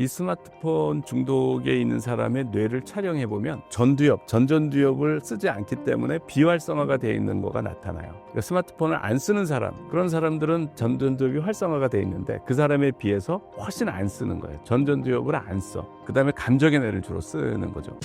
이 스마트폰 중독에 있는 사람의 뇌를 촬영해보면 전전두엽을 쓰지 않기 때문에 비활성화가 되어 있는 거가 나타나요. 그러니까 스마트폰을 안 쓰는 사람, 그런 사람들은 전전두엽이 활성화가 되어 있는데 그 사람에 비해서 훨씬 안 쓰는 거예요. 전전두엽을 안 써. 그 다음에 감정의 뇌를 주로 쓰는 거죠.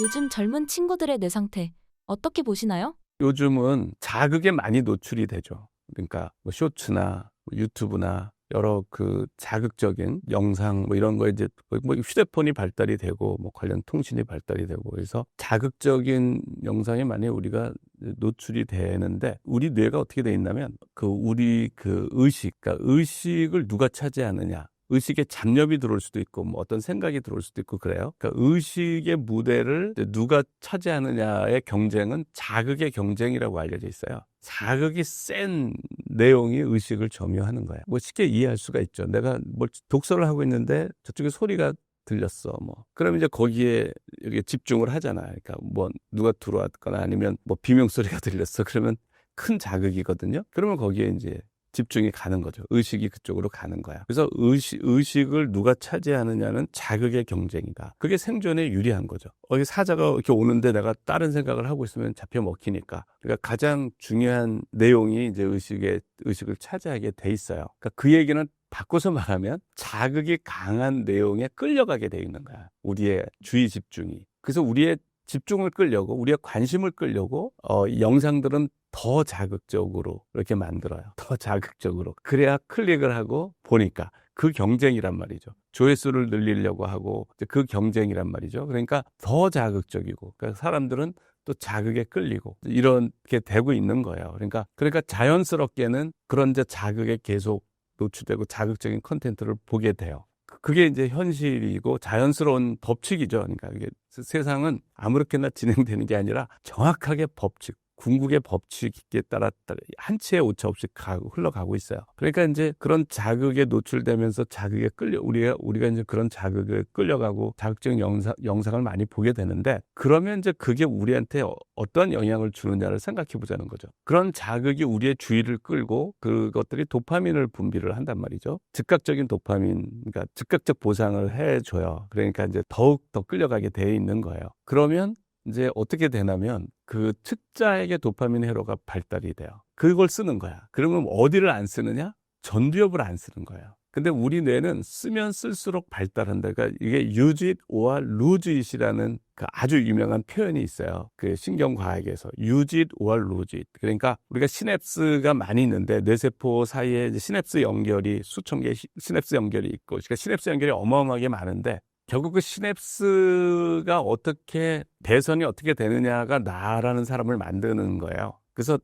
요즘 젊은 친구들의 뇌 상태 어떻게 보시나요? 요즘은 자극에 많이 노출이 되죠. 그러니까 뭐 쇼츠나 유튜브나 여러 그 자극적인 영상 뭐 이런 거 이제 뭐 휴대폰이 발달이 되고 뭐 관련 통신이 발달이 되고 그래서 자극적인 영상에 많이 우리가 노출이 되는데 우리 뇌가 어떻게 돼 있냐면 우리 그러니까 의식을 누가 차지하느냐. 의식에 잡념이 들어올 수도 있고 뭐 어떤 생각이 들어올 수도 있고 그래요. 그러니까 의식의 무대를 누가 차지하느냐의 경쟁은 자극의 경쟁이라고 알려져 있어요. 자극이 센 내용이 의식을 점유하는 거예요. 뭐 쉽게 이해할 수가 있죠. 내가 뭘 독서를 하고 있는데 저쪽에 소리가 들렸어. 뭐 그럼 이제 거기에 이렇게 집중을 하잖아. 그러니까 뭐 누가 들어왔거나 아니면 뭐 비명 소리가 들렸어. 그러면 큰 자극이거든요. 그러면 거기에 이제 집중이 가는 거죠. 의식이 그쪽으로 가는 거야. 그래서 의식을 누가 차지하느냐는 자극의 경쟁이다. 그게 생존에 유리한 거죠. 사자가 이렇게 오는데 내가 다른 생각을 하고 있으면 잡혀 먹히니까. 그러니까 가장 중요한 내용이 이제 의식을 차지하게 돼 있어요. 그러니까 그 얘기는 바꿔서 말하면 자극이 강한 내용에 끌려가게 돼 있는 거야. 우리의 주의 집중이. 그래서 우리의 집중을 끌려고 우리의 관심을 끌려고 이 영상들은 더 자극적으로 이렇게 만들어요. 더 자극적으로. 그래야 클릭을 하고 보니까 그 경쟁이란 말이죠. 조회수를 늘리려고 하고 그 경쟁이란 말이죠. 그러니까 더 자극적이고 그러니까 사람들은 또 자극에 끌리고 이렇게 되고 있는 거예요. 그러니까 자연스럽게는 그런 이제 자극에 계속 노출되고 자극적인 컨텐츠를 보게 돼요. 그게 이제 현실이고 자연스러운 법칙이죠. 그러니까 이게 세상은 아무렇게나 진행되는 게 아니라 정확하게 법칙, 궁극의 법칙에 따라 한 치의 오차 없이 흘러가고 있어요. 그러니까 이제 그런 자극에 노출되면서 자극에 우리가 이제 그런 자극에 끌려가고 자극적인 영상을 많이 보게 되는데 그러면 이제 그게 우리한테 어떤 영향을 주느냐를 생각해 보자는 거죠. 그런 자극이 우리의 주의를 끌고 그것들이 도파민을 분비를 한단 말이죠. 즉각적인 도파민, 그러니까 즉각적 보상을 해줘요. 그러니까 이제 더욱 더 끌려가게 돼 있는 거예요. 그러면 이제 어떻게 되냐면 그 특자에게 도파민 회로가 발달이 돼요. 그걸 쓰는 거야. 그러면 어디를 안 쓰느냐? 전두엽을 안 쓰는 거예요. 근데 우리 뇌는 쓰면 쓸수록 발달한다. 그러니까 이게 use it or lose it이라는 그 아주 유명한 표현이 있어요. 그 신경과학에서 use it or lose it. 그러니까 우리가 시냅스가 많이 있는데 뇌세포 사이에 이제 시냅스 연결이 수천 개의 시냅스 연결이 있고, 그러니까 시냅스 연결이 어마어마하게 많은데 결국 그 시냅스가 어떻게 배선이 어떻게 되느냐가 나라는 사람을 만드는 거예요. 그래서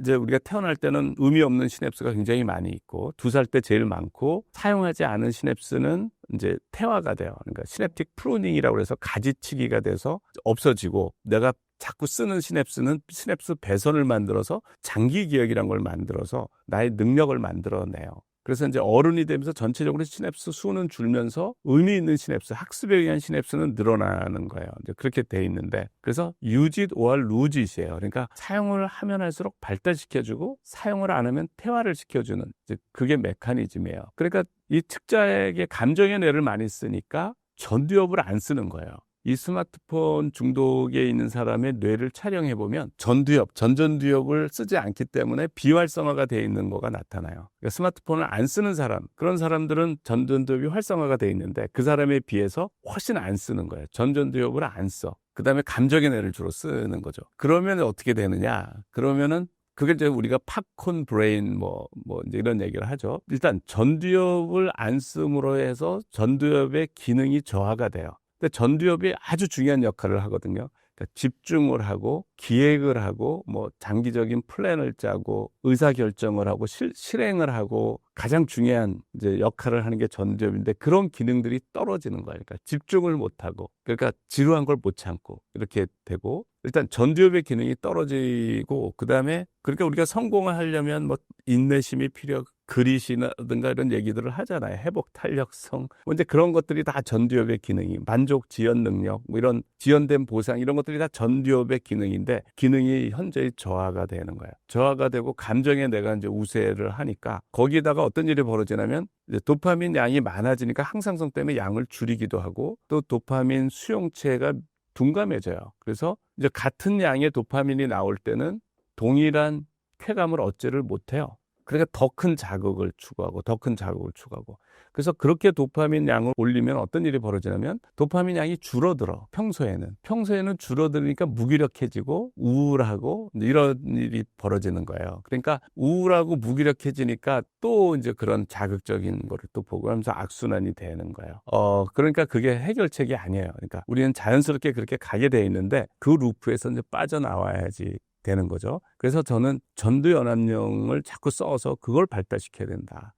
이제 우리가 태어날 때는 의미 없는 시냅스가 굉장히 많이 있고 2살 때 제일 많고 사용하지 않은 시냅스는 이제 퇴화가 돼요. 그러니까 시냅틱 프루닝이라고 해서 가지치기가 돼서 없어지고 내가 자꾸 쓰는 시냅스는 시냅스 배선을 만들어서 장기 기억이란 걸 만들어서 나의 능력을 만들어내요. 그래서 이제 어른이 되면서 전체적으로 시냅스 수는 줄면서 의미 있는 시냅스, 학습에 의한 시냅스는 늘어나는 거예요. 이제 그렇게 돼 있는데 그래서 use it or lose it이에요. 그러니까 사용을 하면 할수록 발달시켜주고 사용을 안 하면 퇴화를 시켜주는 이제 그게 메커니즘이에요. 그러니까 이 특자에게 감정의 뇌를 많이 쓰니까 전두엽을 안 쓰는 거예요. 이 스마트폰 중독에 있는 사람의 뇌를 촬영해보면 전전두엽을 쓰지 않기 때문에 비활성화가 되어 있는 거가 나타나요. 그러니까 스마트폰을 안 쓰는 사람, 그런 사람들은 전전두엽이 활성화가 되어 있는데 그 사람에 비해서 훨씬 안 쓰는 거예요. 전전두엽을 안 써. 그 다음에 감정의 뇌를 주로 쓰는 거죠. 그러면 어떻게 되느냐? 그러면은 그게 이제 우리가 팝콘 브레인 뭐 이제 이런 얘기를 하죠. 일단 전두엽을 안 씀으로 해서 전두엽의 기능이 저하가 돼요. 근데 전두엽이 아주 중요한 역할을 하거든요. 그러니까 집중을 하고 기획을 하고 뭐 장기적인 플랜을 짜고 의사결정을 하고 실행을 하고 가장 중요한 이제 역할을 하는 게 전두엽인데 그런 기능들이 떨어지는 거예요. 그러니까 집중을 못 하고 그러니까 지루한 걸 못 참고 이렇게 되고 일단 전두엽의 기능이 떨어지고 그다음에 그러니까 우리가 성공을 하려면 뭐 인내심이 그릿이라든가 이런 얘기들을 하잖아요. 회복 탄력성. 이제 그런 것들이 다 전두엽의 기능이, 만족, 지연 능력, 뭐 이런 지연된 보상 이런 것들이 다 전두엽의 기능인데 기능이 현저히 저하가 되는 거예요. 저하가 되고 감정에 내가 이제 우세를 하니까 거기다가 어떤 일이 벌어지냐면 이제 도파민 양이 많아지니까 항상성 때문에 양을 줄이기도 하고 또 도파민 수용체가 둔감해져요. 그래서 이제 같은 양의 도파민이 나올 때는 동일한 쾌감을 얻지를 못해요. 그러니까 더 큰 자극을 추구하고 더 큰 자극을 추구하고 그래서 그렇게 도파민 양을 올리면 어떤 일이 벌어지냐면 도파민 양이 줄어들어. 평소에는 줄어들으니까 무기력해지고 우울하고 이런 일이 벌어지는 거예요. 그러니까 우울하고 무기력해지니까 또 이제 그런 자극적인 거를 또 보고 하면서 악순환이 되는 거예요. 그러니까 그게 해결책이 아니에요. 그러니까 우리는 자연스럽게 그렇게 가게 돼 있는데 그 루프에서 이제 빠져나와야지 되는 거죠. 그래서 저는 전두연합령을 자꾸 써서 그걸 발달시켜야 된다.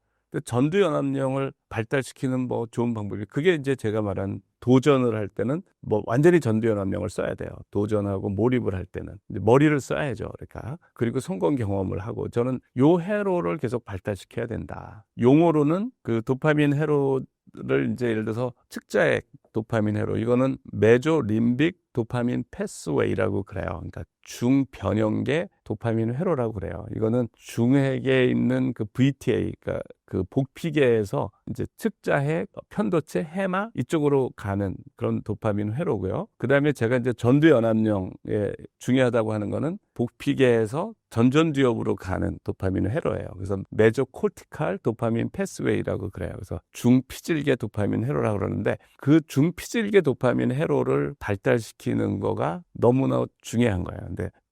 전두연합령을 발달시키는 뭐 좋은 방법이 그게 이제 제가 말한 도전을 할 때는 뭐 완전히 전두연합령을 써야 돼요. 도전하고 몰입을 할 때는 머리를 써야죠. 그러니까 그리고 성공 경험을 하고 저는 요 회로를 계속 발달시켜야 된다. 용어로는 그 도파민 회로를 이제 예를 들어서 측자액 도파민 회로 이거는 메조 림빅 도파민 패스웨이라고 그래요. 그러니까 중변형계 도파민 회로라고 그래요. 이거는 중핵에 있는 그 VTA, 그러니까 그 복피계에서 이제 측자핵, 편도체, 해마 이쪽으로 가는 그런 도파민 회로고요. 그 다음에 제가 이제 전두연합령에 중요하다고 하는 거는 복피계에서 전전두엽으로 가는 도파민 회로예요. 그래서 메조 코티칼 도파민 패스웨이라고 그래요. 그래서 중피질계 도파민 회로라고 그러는데 그 중피질계 도파민 회로를 발달시키는 거가 너무나 중요한 거예요.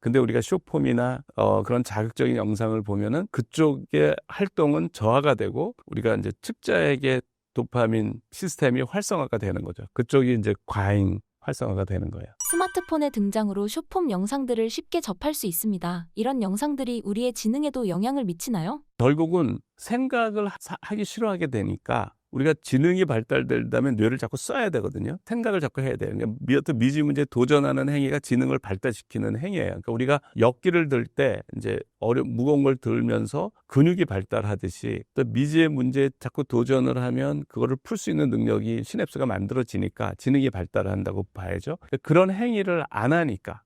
근데 우리가 숏폼이나 그런 자극적인 영상을 보면은 그쪽의 활동은 저하가 되고 우리가 이제 측자액의 도파민 시스템이 활성화가 되는 거죠. 그쪽이 이제 과잉 활성화가 되는 거예요. 스마트폰의 등장으로 숏폼 영상들을 쉽게 접할 수 있습니다. 이런 영상들이 우리의 지능에도 영향을 미치나요? 결국은 생각을 하기 싫어하게 되니까 우리가 지능이 발달되려면 뇌를 자꾸 써야 되거든요. 생각을 자꾸 해야 돼요. 그러니까 미지 문제에 도전하는 행위가 지능을 발달시키는 행위예요. 그러니까 우리가 역기를 들 때 이제 무거운 걸 들면서 근육이 발달하듯이 또 미지의 문제에 자꾸 도전을 하면 그거를 풀 수 있는 능력이 시냅스가 만들어지니까 지능이 발달한다고 봐야죠. 그런 행위를 안 하니까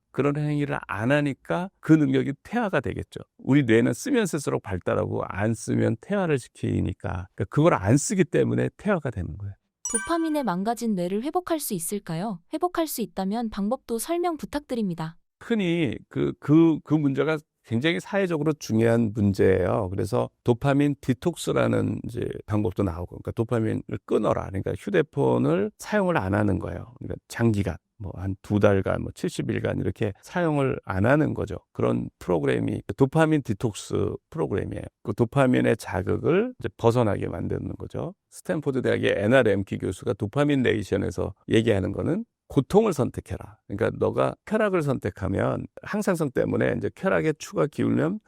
그 능력이 퇴화가 되겠죠. 우리 뇌는 쓰면 쓸수록 발달하고 안 쓰면 퇴화를 시키니까 그걸 안 쓰기 때문에 퇴화가 되는 거예요. 도파민의 망가진 뇌를 회복할 수 있을까요? 회복할 수 있다면 방법도 설명 부탁드립니다. 흔히 그 문제가 굉장히 사회적으로 중요한 문제예요. 그래서 도파민 디톡스라는 이제 방법도 나오고, 그러니까 도파민을 끊어라. 그러니까 휴대폰을 사용을 안 하는 거예요. 그러니까 장기간. 뭐 한 2달간, 뭐 70일간 이렇게 사용을 안 하는 거죠. 그런 프로그램이 도파민 디톡스 프로그램이에요. 그 도파민의 자극을 이제 벗어나게 만드는 거죠. 스탠포드 대학의 애나 렘키 교수가 도파민 네이션에서 얘기하는 거는 고통을 선택해라. 그러니까 너가 쾌락을 선택하면 항상성 때문에 이제 쾌락의 추가 기울면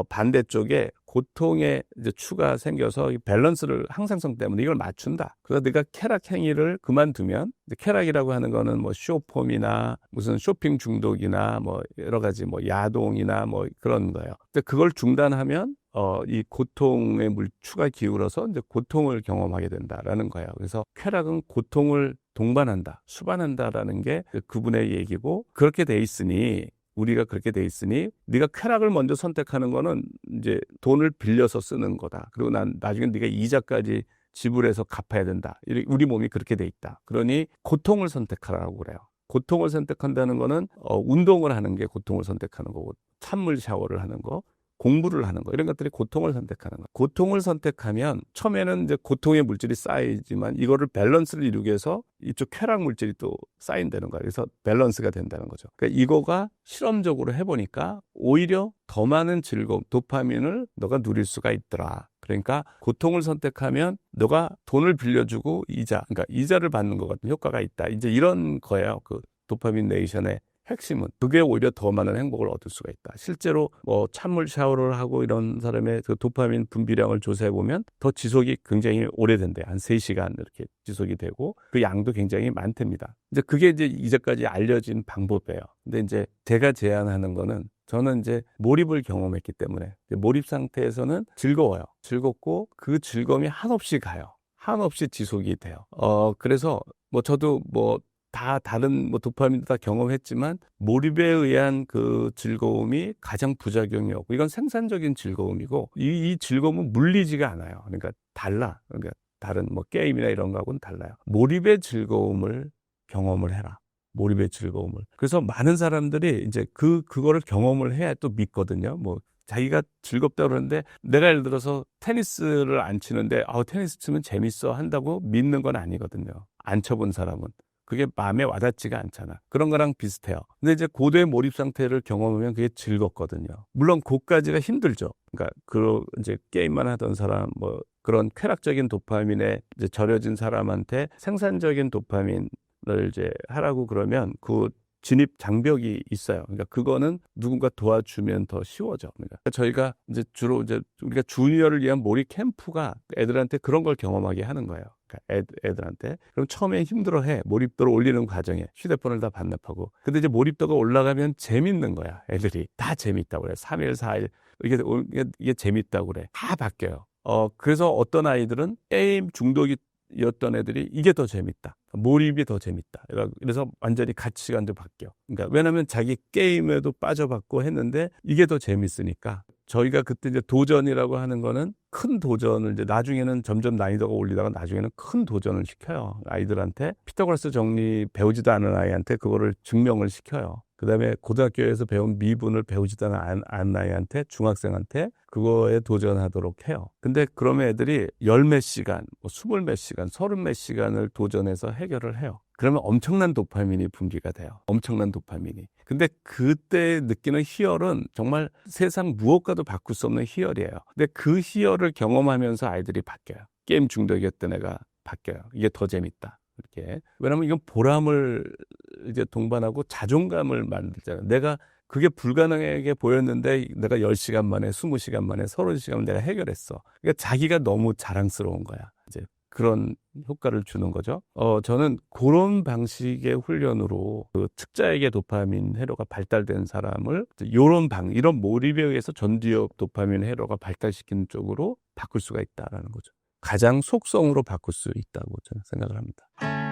반대쪽에 고통의 이제 추가 생겨서 이 밸런스를 항상성 때문에 이걸 맞춘다. 그래서 네가 쾌락 행위를 그만두면 쾌락이라고 하는 거는 뭐 쇼폼이나 무슨 쇼핑 중독이나 뭐 여러 가지 뭐 야동이나 뭐 그런 거예요. 근데 그걸 중단하면 이 고통의 추가 기울어서 이제 고통을 경험하게 된다라는 거예요. 그래서 쾌락은 고통을 동반한다, 수반한다라는 게 그분의 얘기고 그렇게 돼 있으니 우리가 그렇게 돼 있으니 네가 쾌락을 먼저 선택하는 거는 이제 돈을 빌려서 쓰는 거다. 그리고 나중에 네가 이자까지 지불해서 갚아야 된다. 우리 몸이 그렇게 돼 있다. 그러니 고통을 선택하라고 그래요. 고통을 선택한다는 거는 운동을 하는 게 고통을 선택하는 거고 찬물 샤워를 하는 거, 공부를 하는 거 이런 것들이 고통을 선택하는 거. 고통을 선택하면 처음에는 이제 고통의 물질이 쌓이지만 이거를 밸런스를 이루기 위해서 이쪽 쾌락 물질이 또 쌓인다는 거예요. 그래서 밸런스가 된다는 거죠. 그러니까 이거가 실험적으로 해보니까 오히려 더 많은 즐거움, 도파민을 너가 누릴 수가 있더라. 그러니까 고통을 선택하면 너가 돈을 빌려주고 그러니까 이자를 받는 것 같은 효과가 있다. 이제 이런 거예요. 그 도파민 네이션의 핵심은 그게 오히려 더 많은 행복을 얻을 수가 있다. 실제로 뭐 찬물 샤워를 하고 이런 사람의 그 도파민 분비량을 조사해 보면 더 지속이 굉장히 오래된대. 한 3시간 이렇게 지속이 되고 그 양도 굉장히 많답니다. 이제 그게 이제 이제까지 알려진 방법이에요. 근데 이제 제가 제안하는 거는 저는 이제 몰입을 경험했기 때문에 몰입 상태에서는 즐거워요. 즐겁고 그 즐거움이 한없이 가요. 한없이 지속이 돼요. 그래서 뭐 저도 뭐 다 다른 뭐 도파민도 다 경험했지만 몰입에 의한 그 즐거움이 가장 부작용이 없고 이건 생산적인 즐거움이고 이 즐거움은 물리지가 않아요. 그러니까 달라. 그러니까 다른 뭐 게임이나 이런 거하고는 달라요. 몰입의 즐거움을 경험을 해라. 몰입의 즐거움을. 그래서 많은 사람들이 이제 그거를 경험을 해야 또 믿거든요. 뭐 자기가 즐겁다 그러는데 내가 예를 들어서 테니스를 안 치는데 테니스 치면 재밌어 한다고 믿는 건 아니거든요. 안 쳐본 사람은. 그게 마음에 와닿지가 않잖아. 그런 거랑 비슷해요. 근데 이제 고도의 몰입 상태를 경험하면 그게 즐겁거든요. 물론 그까지가 힘들죠. 그러니까 이제 게임만 하던 사람, 뭐 그런 쾌락적인 도파민에 이제 절여진 사람한테 생산적인 도파민을 이제 하라고 그러면 그 진입 장벽이 있어요. 그러니까 그거는 누군가 도와주면 더 쉬워져. 그러니까 저희가 이제 주로 이제 우리가 주니어를 위한 몰입 캠프가 애들한테 그런 걸 경험하게 하는 거예요. 그러니까 애들한테. 그럼 처음에 힘들어해. 몰입도를 올리는 과정에 휴대폰을 다 반납하고. 근데 이제 몰입도가 올라가면 재밌는 거야. 애들이 다 재밌다고 그래. 3일, 4일 이게 재밌다고 그래. 다 바뀌어요. 그래서 어떤 아이들은 게임 중독이었던 애들이 이게 더 재밌다. 몰입이 더 재밌다. 그래서 완전히 가치관도 바뀌어. 그러니까 왜냐하면 자기 게임에도 빠져봤고 했는데 이게 더 재밌으니까. 저희가 그때 이제 도전이라고 하는 거는 큰 도전을 이제 나중에는 점점 난이도가 올리다가 나중에는 큰 도전을 시켜요. 아이들한테 피타고라스 정리 배우지도 않은 아이한테 그거를 증명을 시켜요. 그다음에 고등학교에서 배운 미분을 배우지도 않은 아이한테 중학생한테 그거에 도전하도록 해요. 근데 그러면 애들이 열 몇 시간, 뭐 20 몇 시간, 30 몇 시간을 도전해서 해결을 해요. 그러면 엄청난 도파민이 분비가 돼요. 엄청난 도파민이. 근데 그때 느끼는 희열은 정말 세상 무엇과도 바꿀 수 없는 희열이에요. 근데 그 희열을 경험하면서 아이들이 바뀌어요. 게임 중독이었던 애가 바뀌어요. 이게 더 재밌다. 이렇게. 왜냐면 이건 보람을 이제 동반하고 자존감을 만들잖아요. 내가 그게 불가능하게 보였는데 내가 10시간 만에, 20시간 만에, 30시간 내가 해결했어. 그러니까 자기가 너무 자랑스러운 거야. 이제 그런 효과를 주는 거죠. 저는 그런 방식의 훈련으로 그 특자에게 도파민 회로가 발달된 사람을 이런 몰입에 의해서 전두엽 도파민 회로가 발달시키는 쪽으로 바꿀 수가 있다라는 거죠. 가장 속성으로 바꿀 수 있다고 저는 생각을 합니다.